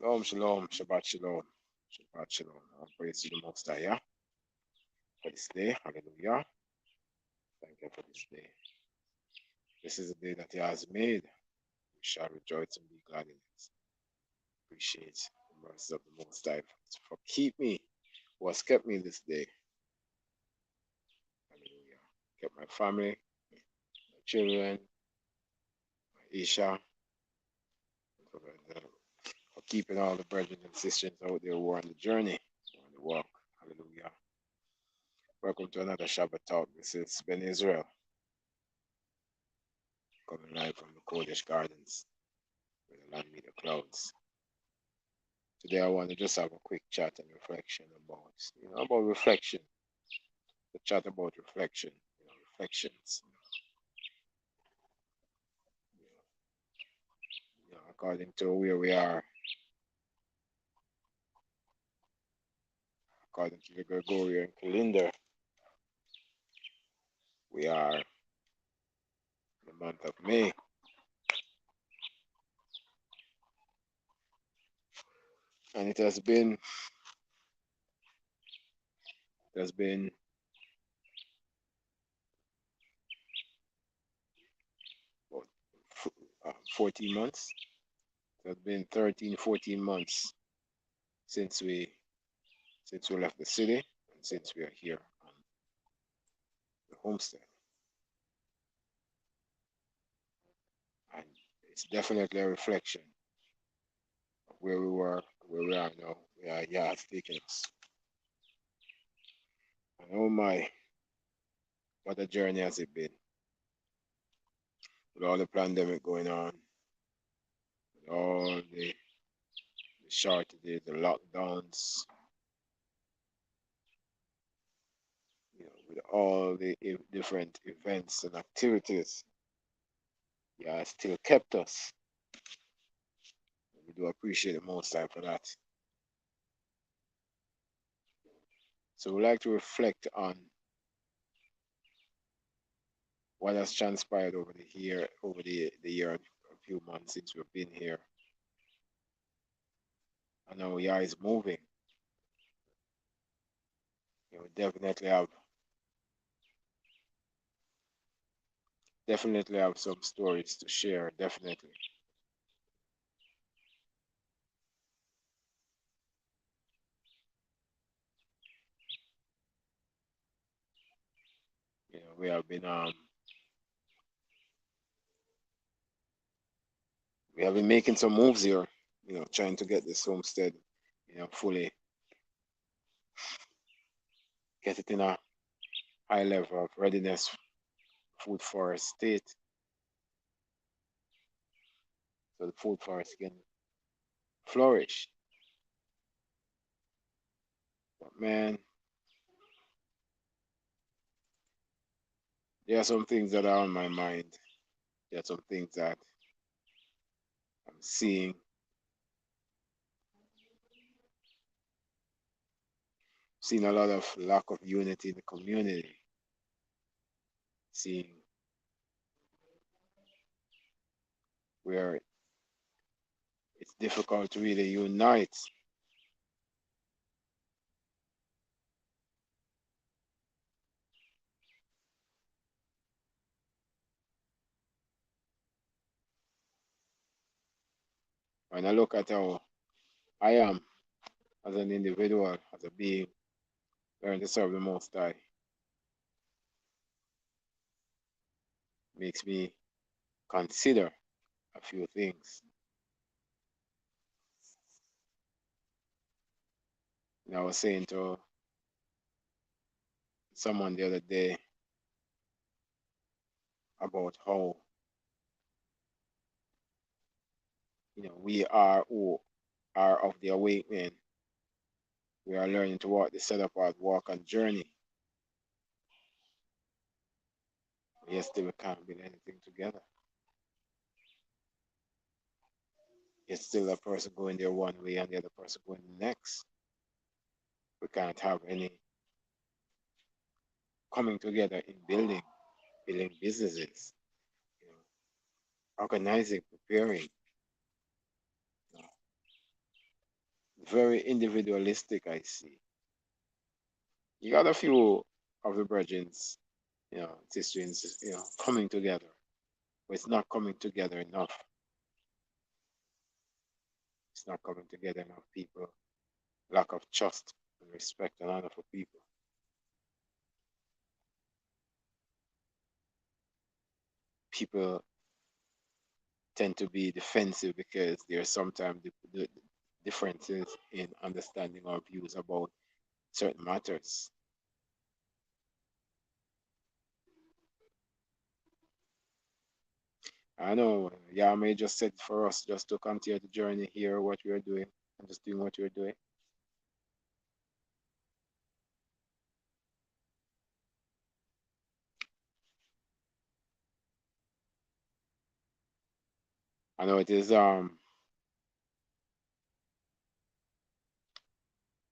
Shalom, shalom, Shabbat shalom, Shabbat shalom. All praise to the Most High, yeah, for this day. Hallelujah. Thank you for this day. This is a day that He has made. We shall rejoice and be glad in it. Appreciate the mercy of the Most High for keep me, who has kept me this day. Hallelujah. Kept my family, my children, my Isha, for keeping all the brethren and sisters out there who are on the journey, who are on the walk. Hallelujah. Welcome to another Shabbat talk. This is Ben Israel, coming live from the Kodesh Gardens, where the land meet the clouds. Today I want to just have a quick chat and reflection about reflection. The chat about reflection, reflections. According to where we are, according to the Gregorian calendar, we are in the month of May. And it has been 14 months. It has been 13, 14 months since we left the city and since we are here on the homestead. And it's definitely a reflection of where we were, where we are now, where God has taken us. And oh my, what a journey has it been. With all the pandemic going on, with all the shortages, the lockdowns, with all the different events and activities, yeah, still kept us. We do appreciate the Most High for that. So we like to reflect on what has transpired over the year, a few months since we've been here. And now Yah is moving. Definitely have some stories to share, definitely. We have been making some moves here, trying to get this homestead, fully get it in a high level of readiness, food forest state, so the food forest can flourish. But man, there are some things that are on my mind. There are some things that I'm seeing. Seeing a lot of lack of unity in the community. Seeing where it's difficult to really unite. When I look at how I am as an individual, as a being, learning to serve the Most High, makes me consider a few things. And I was saying to someone the other day about how we are who are of the awakening. We are learning to walk the set apart walk and journey. Yes, still we can't build anything together. It's still a person going there one way and the other person going the next. We can't have any coming together in building businesses, organizing, preparing. very individualistic, I see. You got a few of the virgins, sisters, coming together, but it's not coming together enough. It's not coming together enough. People, lack of trust and respect and honor for people. People tend to be defensive because there are sometimes the differences in understanding or views about certain matters. I know Yame just said for us just to continue the journey here, what we are doing, and just doing what we're doing. I know it is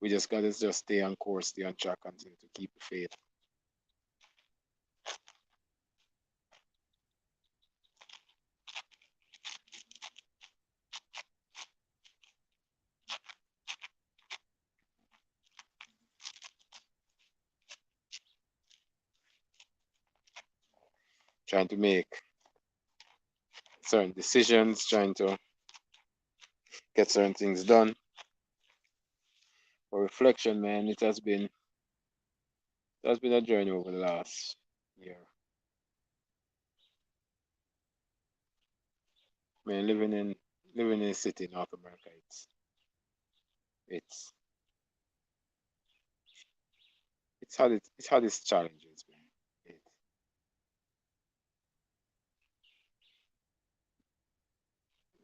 we just gotta just stay on course, stay on track, continue to keep the faith. Trying to make certain decisions, trying to get certain things done. For reflection, man, it has been a journey over the last year. Man, living in a city in North America, it's it's had its challenges, man. It,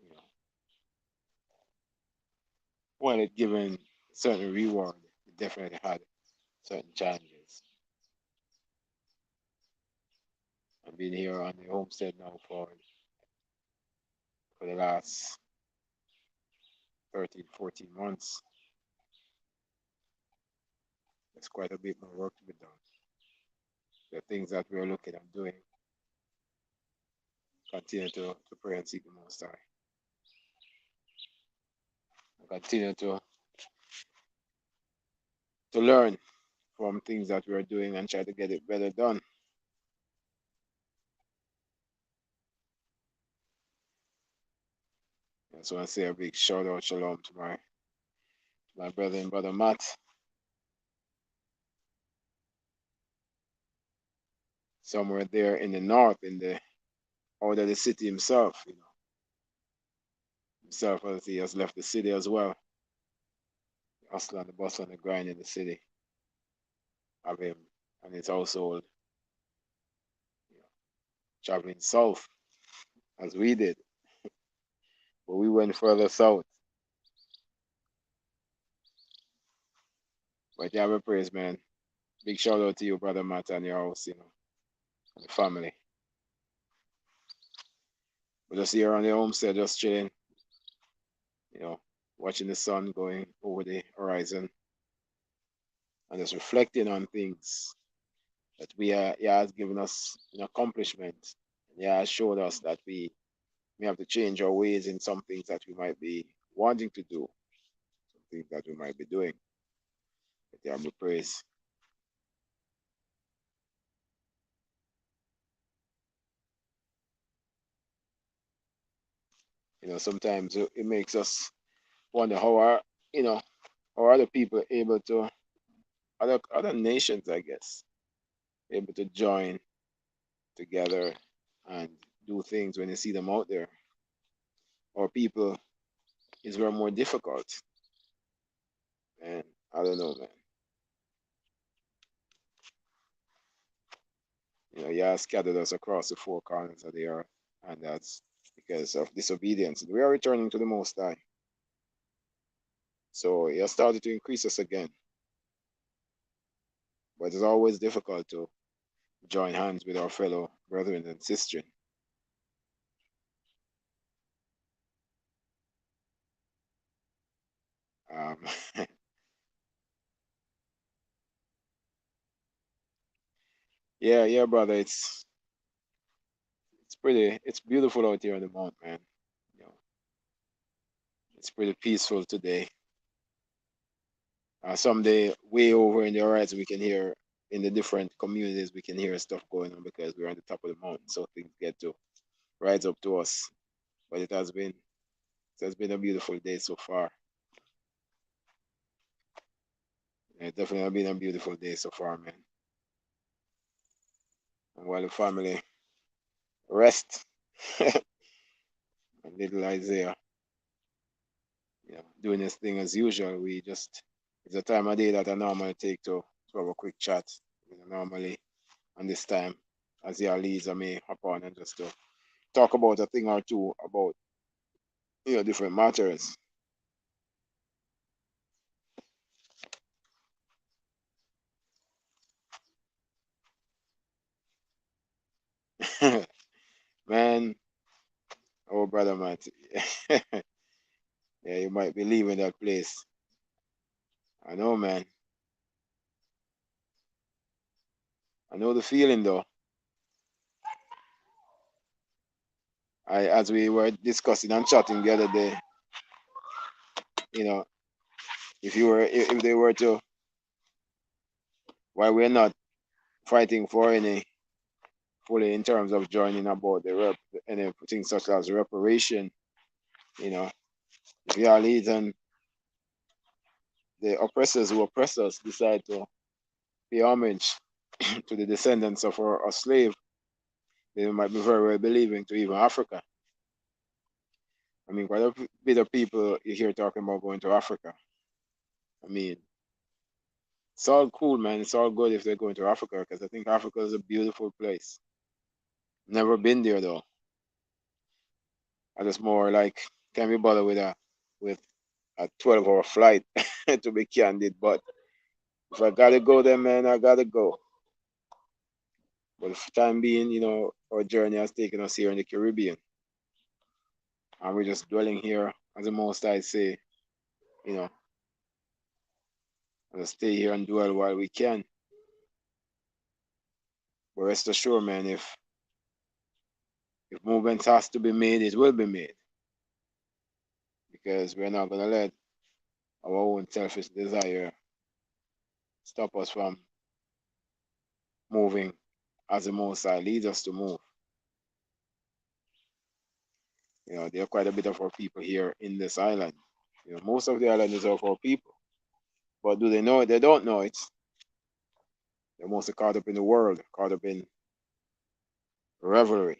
you know, while it given certain reward, it definitely had certain challenges. I've been here on the homestead now for the last 13, 14 months. There's quite a bit more work to be done. The things that we're looking at doing, continue to pray and seek the Most High. And continue to learn from things that we're doing and try to get it better done. I just want to say a big shout out, shalom to my brother and brother Matt. Somewhere there in the north, in the out of the city himself, himself as he has left the city as well. Hustle and the bustle and the grind in the city of him and his household, you know, traveling south as we did, but we went further south. But yeah, we praise, man. Big shout out to you, brother Matt, and your house, and the family. We're just here on the homestead, just chilling, watching the sun going over the horizon and just reflecting on things that he has given us an accomplishment. He has showed us that we have to change our ways in some things that we might be wanting to do, some things that we might be doing. But yeah, we praise. Sometimes it makes us wonder how are other people able to, other nations, I guess, able to join together and do things when you see them out there. Or people is very more difficult. And I don't know, man. Yah scattered us across the four corners of the earth, and that's because of disobedience. We are returning to the Most High. So He has started to increase us again. But it's always difficult to join hands with our fellow brethren and sisters. Um, yeah, brother. It's beautiful out here on the mount, man. You know, it's pretty peaceful today. Someday, way over in the horizon, we can hear in the different communities, we can hear stuff going on because we're on the top of the mountain, so things get to rise up to us. But it has been a beautiful day so far. It definitely been a beautiful day so far, man. And while the family rest, and little Isaiah, doing his thing as usual, it's a time of day that I normally take to have a quick chat. Normally on this time, as he leads, I may hop on and just to talk about a thing or two about different matters. Man, oh brother, man, yeah, you might be leaving that place. I know, man. I know the feeling though. As we were discussing and chatting the other day, you know, if they were to, while we're not fighting for any fully in terms of joining about anything such as reparation, you know, if you are leading the oppressors who oppress us decide to pay homage to the descendants of our slave, they might be very well believing to even Africa. I mean, quite a bit of people you hear talking about going to Africa. I mean, it's all cool, man. It's all good if they're going to Africa because I think Africa is a beautiful place. Never been there though. I just more like can't be bothered with a 12-hour flight to be candid. But if I gotta go there, man, I gotta go. But for the time being, our journey has taken us here in the Caribbean, and we're just dwelling here, as the most I say, you know, and stay here and dwell while we can. But rest assured, man, if movement has to be made, it will be made because we're not gonna let our own selfish desire stop us from moving as the Most High leads us to move. There are quite a bit of our people here in this island. Most of the island is of our people. But do they know it? They don't know it. They're mostly caught up in the world, caught up in revelry,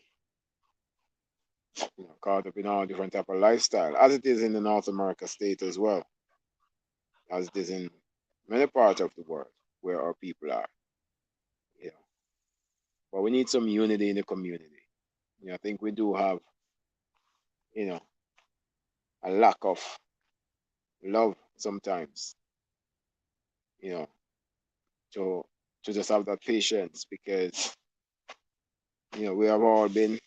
caught up in all different type of lifestyle, as it is in the North America state as well, as it is in many parts of the world where our people are. But we need some unity in the community. I think we do have, a lack of love sometimes, you know, to just have that patience because, we have all been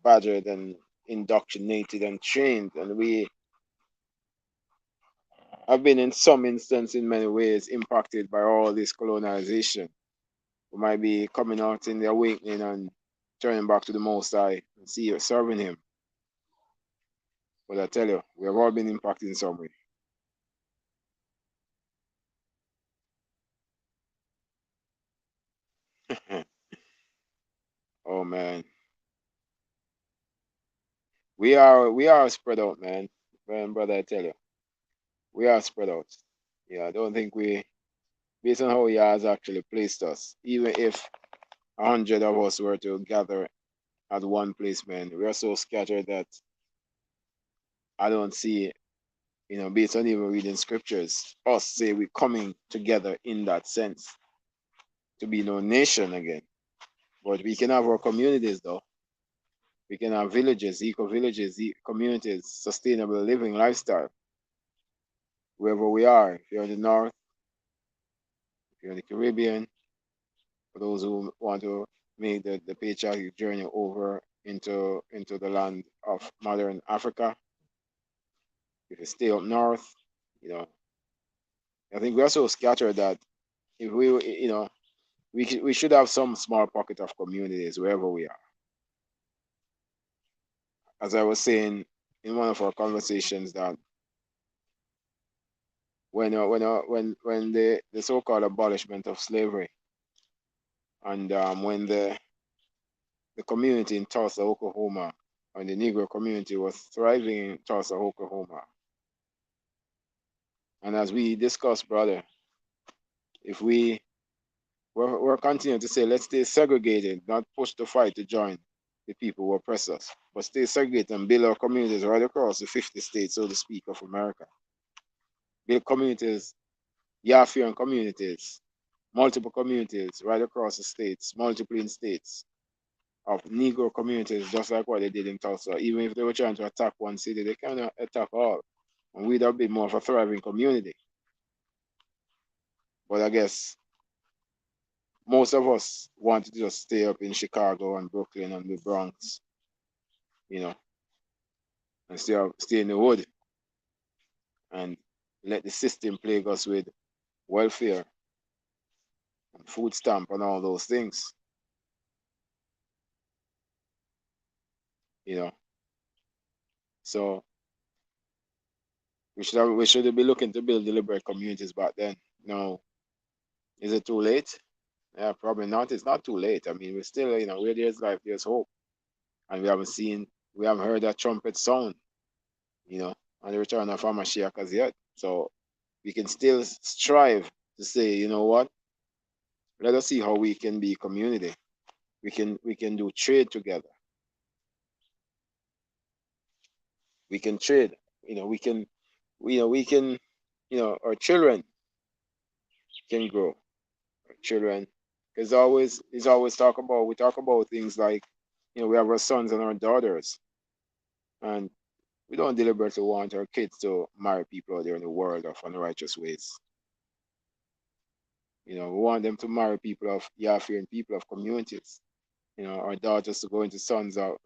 badgered and indoctrinated and trained, and we have been in some instance in many ways impacted by all this colonization. We might be coming out in the awakening and turning back to the Most High and serving Him. But I tell you, we have all been impacted in some way. Oh man, we are spread out, man. Man, brother, I tell you, we are spread out. I don't think based on how He has actually placed us, even if 100 of us were to gather at one place, man, we are so scattered that I don't see, based on even reading scriptures, us say we're coming together in that sense to be no nation again. But we can have our communities, though. We can have villages, eco villages, communities, sustainable living lifestyle, wherever we are. If you're in the north, if you're in the Caribbean, for those who want to make the patriotic journey over into the land of modern Africa, if you stay up north, you know, I think we're so scattered that if we should have some small pocket of communities wherever we are. As I was saying in one of our conversations, that when the so-called abolishment of slavery, and when the community in Tulsa, Oklahoma, and the Negro community was thriving in Tulsa, Oklahoma. And as we discussed, brother, if we're continuing to say, let's stay segregated, not push the fight to join the people who oppress us, but stay segregated and build our communities right across the 50 states, so to speak, of America. Build communities, Yafian communities, multiple communities right across the states, multiple in states of Negro communities, just like what they did in Tulsa. Even if they were trying to attack one city, they cannot attack all. And we'd have been more of a thriving community. But I guess most of us want to just stay up in Chicago and Brooklyn and the Bronx, you know, and stay in the wood and let the system plague us with welfare and food stamp and all those things, you know. So we should be looking to build deliberate communities back then. No, is it too late? Yeah, probably not. It's not too late. I mean, we're still, where there's life, there's hope, and we haven't heard that trumpet sound, on the return of Hamashiach as yet. So we can still strive to say, you know what? Let us see how we can be community. We can do trade together. We can trade. Our children can grow. Our children, we talk about things like, we have our sons and our daughters, and we don't deliberately want our kids to marry people out there in the world of unrighteous ways. We want them to marry people of Yahweh and people of communities. Our daughters to go into sons, to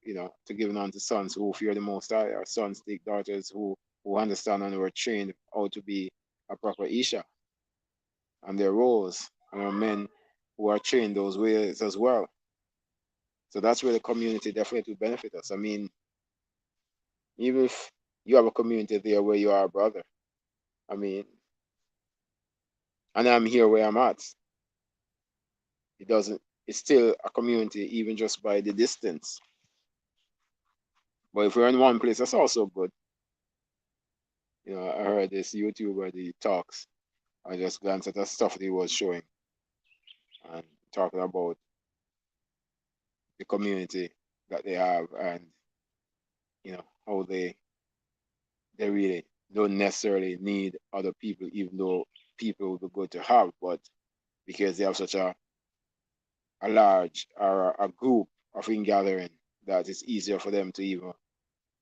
give on to sons who fear the Most High. Our sons take daughters who understand and who are trained how to be a proper Isha and their roles, and our men who are trained those ways as well. So that's where the community definitely benefit us. I mean, even if you have a community there where you are a brother, I mean, and I'm here where I'm at, it's still a community even just by the distance. But if we're in one place, that's also good. I heard this YouTuber, the talks. I just glanced at the stuff that he was showing and talking about the community that they have, and how they really don't necessarily need other people, even though people would be good to have, but because they have such a large or a group of ingathering, that it's easier for them to even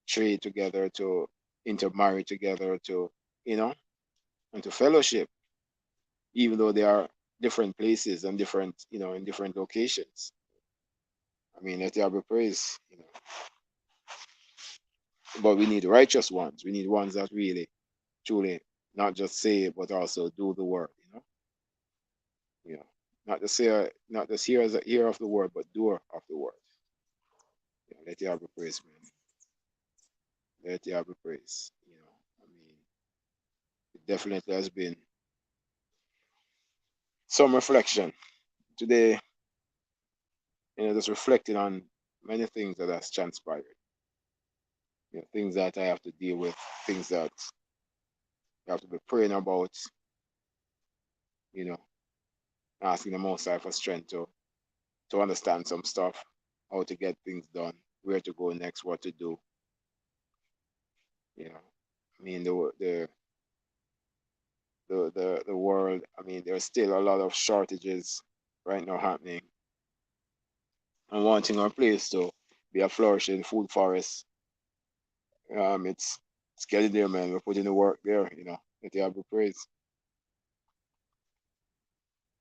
trade together, to intermarry together, to and to fellowship, even though they are different places and different, in different locations. I mean, let Yahweh praise, but we need righteous ones. We need ones that really, truly, not just say it, but also do the work, not just say, not just hear of the word, but doer of the word. Let Yahweh praise, man. Let Yahweh praise. I mean, it definitely has been some reflection today. Just reflecting on many things that has transpired. Things that I have to deal with, things that I have to be praying about. Asking the Most High for strength to understand some stuff, how to get things done, where to go next, what to do. I mean, the world. I mean, there's still a lot of shortages right now happening, and wanting our place to be a flourishing food forest. It's getting there, man. We're putting the work there. Let you have the praise,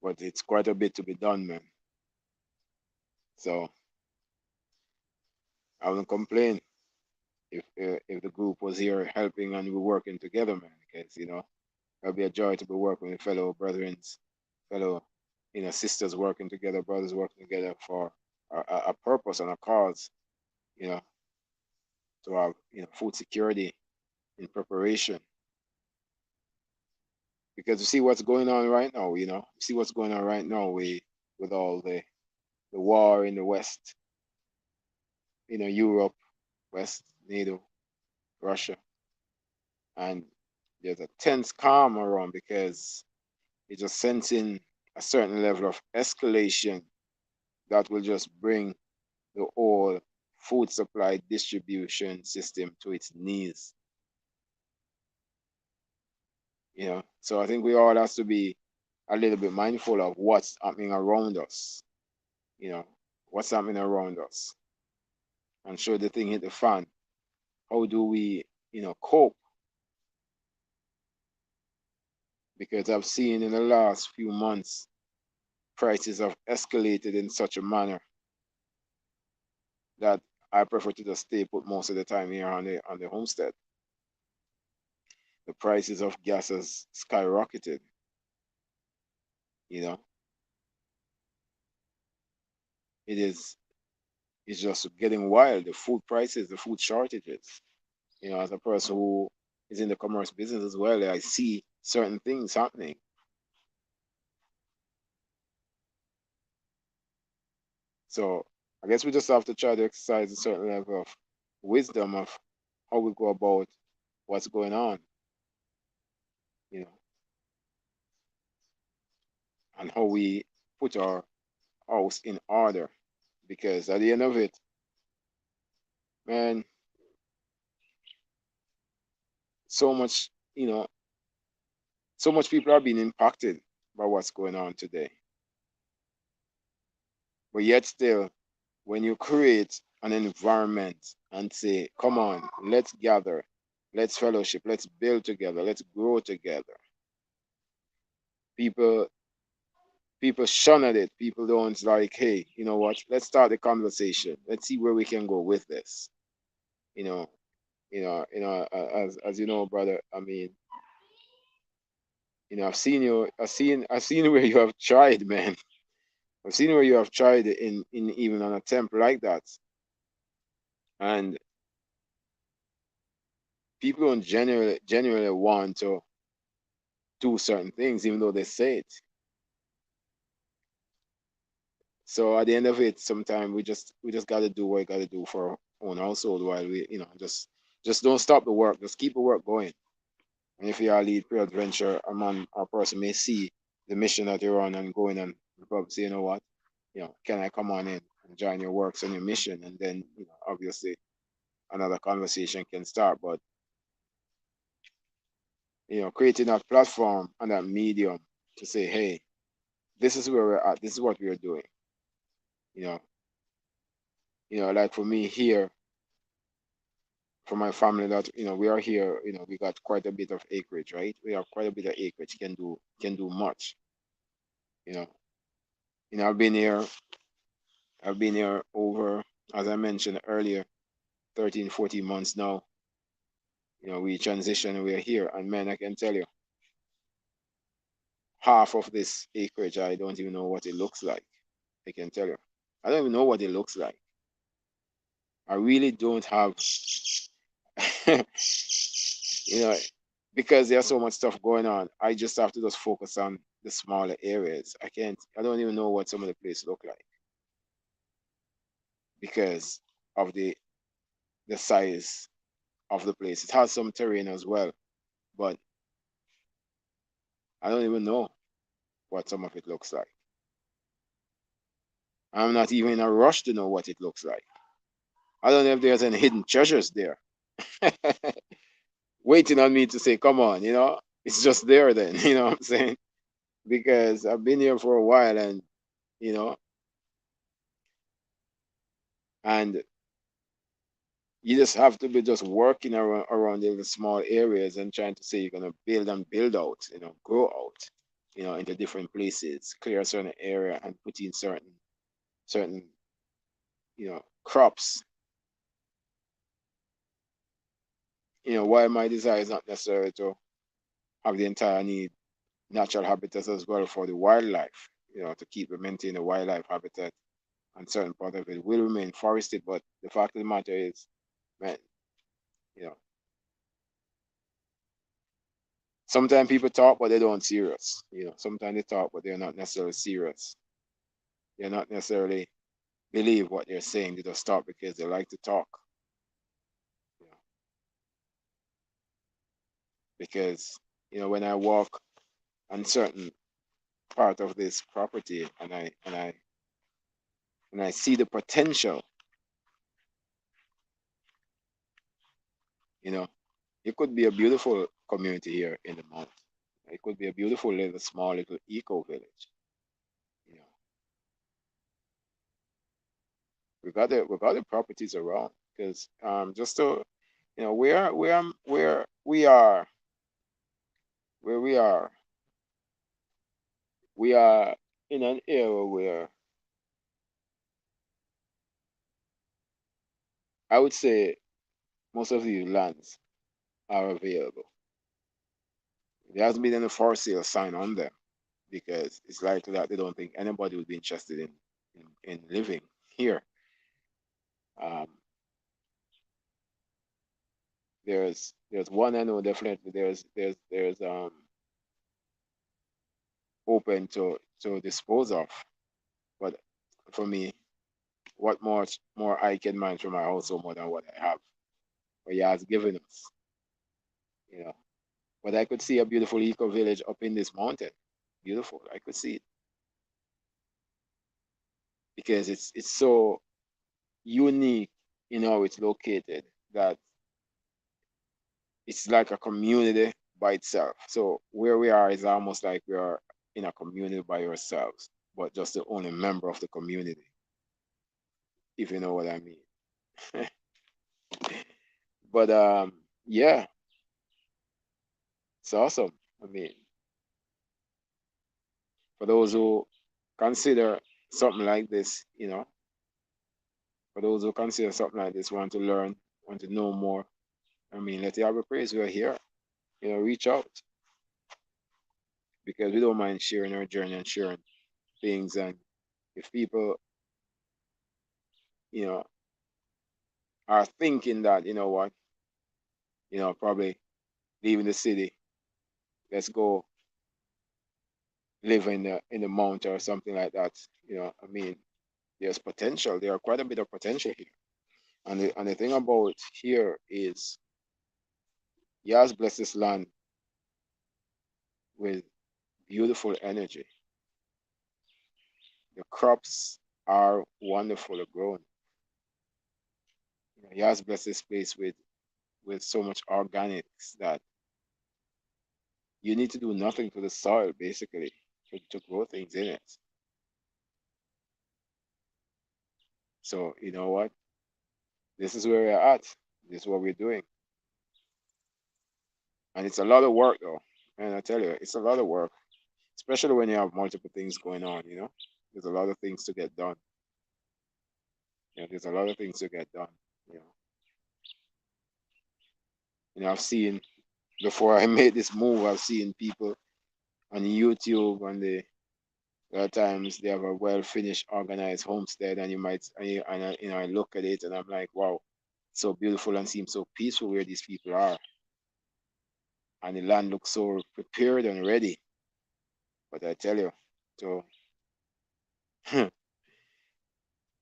but it's quite a bit to be done, man. So I wouldn't complain if the group was here helping and we're working together, man. Because it'll be a joy to be working with fellow brethren, fellow sisters working together, brothers working together for a purpose and a cause. To have food security in preparation. because you see what's going on right now, you see what's going on right now with all the war in the West, Europe, West, NATO, Russia, and there's a tense calm around because it's just sensing a certain level of escalation that will just bring the whole food supply distribution system to its knees. So I think we all have to be a little bit mindful of what's happening around us, you know, what's happening around us. And should the thing hit the fan, how do we, cope? Because I've seen in the last few months, prices have escalated in such a manner that I prefer to just stay put most of the time here on the homestead. The prices of gas has skyrocketed, you know. It's just getting wild. The food prices, the food shortages. As a person who is in the commerce business as well, I see certain things happening. So I guess we just have to try to exercise a certain level of wisdom of how we go about what's going on, you know, and how we put our house in order. Because at the end of it, man, so much, so much people are being impacted by what's going on today. But yet still, when you create an environment and say, come on, let's gather, let's fellowship, let's build together, let's grow together. People shun at it. People don't like, hey, you know what? Let's start the conversation. Let's see where we can go with this. You know, as you know, brother. I mean, I've seen where you have tried, man. I've seen where you have tried in even an attempt like that, and people don't genuinely want to do certain things, even though they say it. So at the end of it, sometimes we just got to do what we got to do for our own household while we, just don't stop the work. Just keep the work going. And if you are a lead prayer adventure, a man or person may see the mission that you're on and going and probably say, you know what, can I come on in and join your works and your mission? And then, obviously another conversation can start. But, creating that platform and that medium to say, hey, this is where we're at. This is what we are doing. You know, like for me here, for my family that we are here, we got quite a bit of acreage, right? We have quite a bit of acreage, can do much. You know, I've been here over, as I mentioned earlier, 13, 14 months now. We transition, we're here, and man, I can tell you, half of this acreage, I don't even know what it looks like. I can tell you, I don't even know what it looks like. I really don't have, you know, because there's so much stuff going on. I just have to just focus on the smaller areas. I don't even know what some of the places look like because of the size of the place. It has some terrain as well, but I don't even know what some of it looks like. I'm not even in a rush to know what it looks like. I don't know if there's any hidden treasures there waiting on me to say, come on, it's just there then, you know what I'm saying? Because I've been here for a while you know, and you just have to be just working around in the small areas and trying to say you're going to build and build out, grow out, into different places, clear a certain area and put in certain, crops. While my desire is not necessarily to have the entire need natural habitats as well for the wildlife, to keep and maintain the wildlife habitat, and certain part of it will remain forested. But the fact of the matter is, man, you know, sometimes people talk, but they don't serious. Sometimes they talk, but they're not necessarily serious. They're not necessarily believe what they're saying. They just talk because they like to talk. You know, because when I walk on certain part of this property and I see the potential, you know, it could be a beautiful community here in the mountain. It could be a beautiful little small little eco village. You know, we got the properties around because just to where we are we are in an era where I would say most of these lands are available. There hasn't been any for sale sign on them because it's likely that they don't think anybody would be interested in living here. Um, there's one I know definitely there's open to dispose of, but for me, what more I can manage from my household more than what I have, what he has given us, you know. But I could see a beautiful eco village up in this mountain, beautiful. I could see it because it's so unique in how it's located that it's like a community by itself. So where we are is almost like we are in a community by ourselves, but just the only member of the community, if you know what I mean. But yeah, it's awesome. I mean, for those who consider something like this, for those who consider something like this, want to learn, want to know more, I mean, let Yahweh praise, we're here. Reach out because we don't mind sharing our journey and sharing things. And if people, you know, are thinking that, what, probably leaving the city, let's go live in the mountain or something like that. I mean, there's potential. There are quite a bit of potential here. And the thing about here is He has blessed this land with beautiful energy. The crops are wonderfully grown. He has blessed this place with so much organics that you need to do nothing to the soil basically to grow things in it. So you know what? This is where we're at. This is what we're doing. And it's a lot of work though. And I tell you, it's a lot of work, especially when you have multiple things going on. There's a lot of things to get done. There's a lot of things to get done. You know, I've seen before I made this move, I've seen people on YouTube and a lot of times they have a well finished, organized homestead, and I look at it and I'm like, wow, so beautiful and seems so peaceful where these people are, and the land looks so prepared and ready. But I tell you, to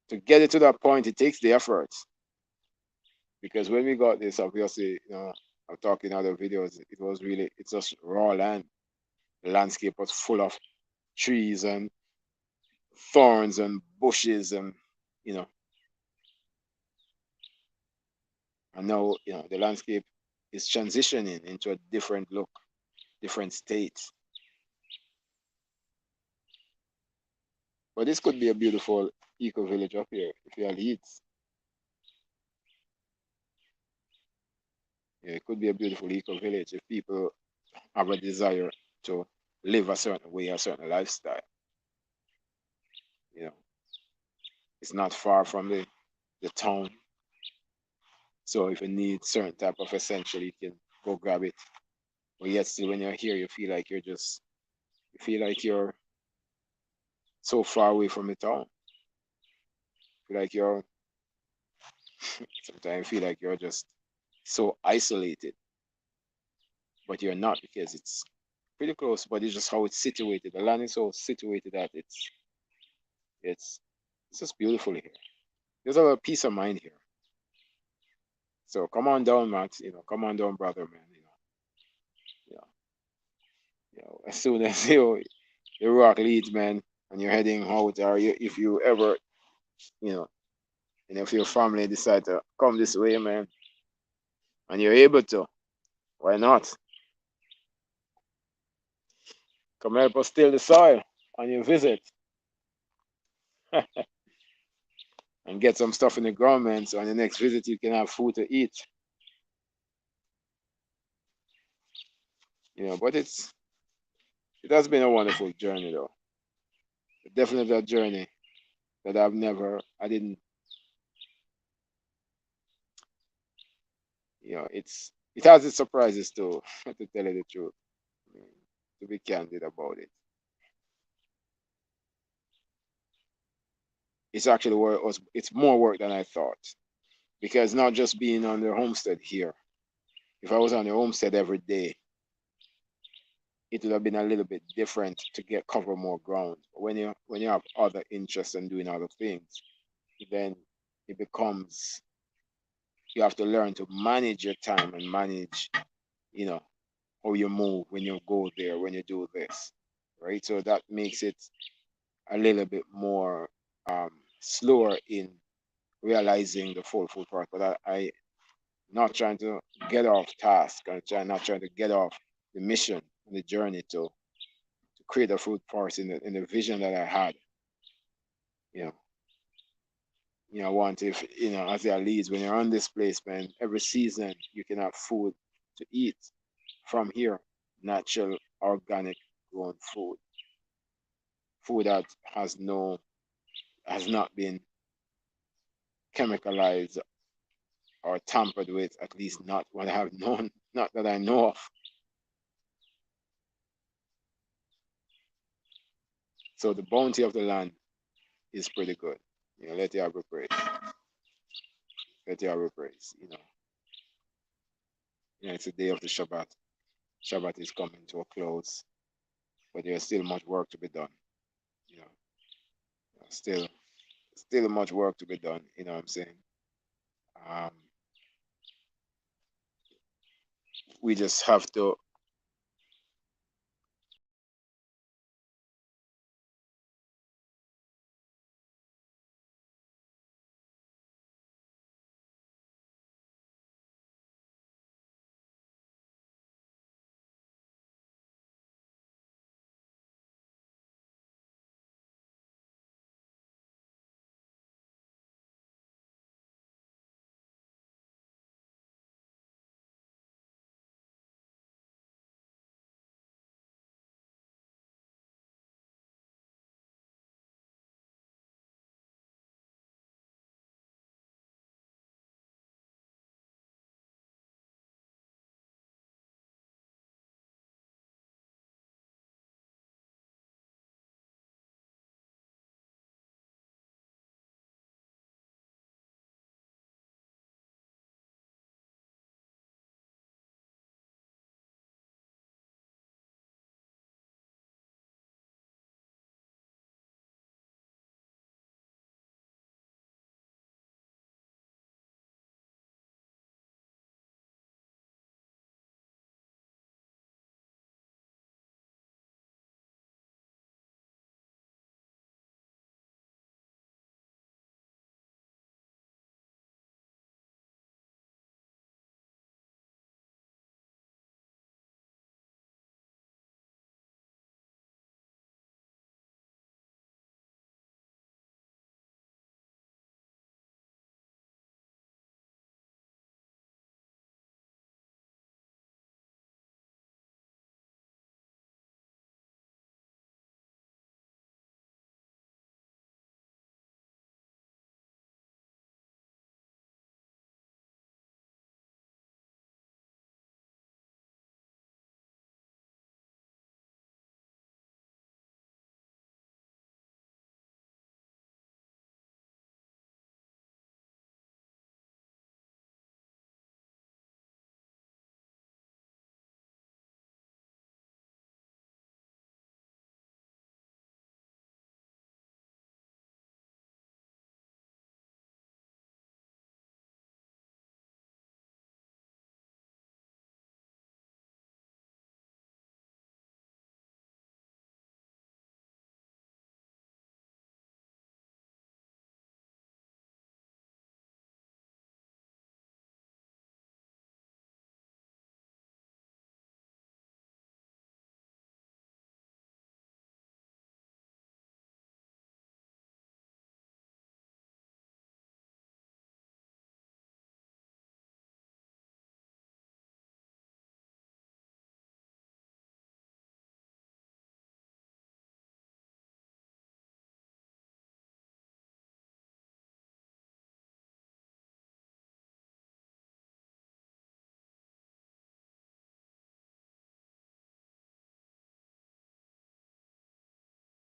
to get it to that point, it takes the effort. Because when we got this, obviously, I'm talking other videos, it's just raw land. The landscape was full of trees and thorns and bushes and you know and now the landscape is transitioning into a different look, different state. But this could be a beautiful eco village up here if you have leads. Yeah, it could be a beautiful eco village if people have a desire to live a certain way, a certain lifestyle. you know it's not far from the town. So if you need certain type of essential, you can go grab it. But yet still when you're here, you feel like you're so far away from the town. You feel like you're sometimes you feel like you're just so isolated. but you're not because it's pretty close, but it's just how it's situated. The land is so situated that it's it's just beautiful here. There's a lot of peace of mind here. So come on down, Matt. Come on down, brother, man. You know, as soon as the rock leads, man, and you're heading out, or if you ever, you know, and if your family decide to come this way, man, and you're able to, why not? Come help us till the soil on your visit and get some stuff in the ground, man. So on your next visit, you can have food to eat. But it has been a wonderful journey, though. Definitely a journey that I didn't, it has its surprises too, to tell you the truth, to be candid about it. It's actually it's more work than I thought, because not just being on the homestead here. If I was on the homestead every day, it would have been a little bit different to cover more ground. When you have other interests and doing other things, then it becomes, you have to learn to manage your time and manage, you know, how you move when you go there, when you do this, right? So that makes it a little bit more slower in realizing the full part. But I not trying to get off task. Not trying to get off the mission and the journey to create a food forest in the vision that I had. You know, I want, if as their leads, when you're on this place, man, every season you can have food to eat from here, natural, organic, grown food that has not been chemicalized or tampered with, at least not what I have known, not that I know of. So the bounty of the land is pretty good. Let Yahweh praise. Let Yahweh praise. It's the day of the Shabbat. Shabbat is coming to a close, but there's still much work to be done. You know, still much work to be done. You know what I'm saying? Um, we just have to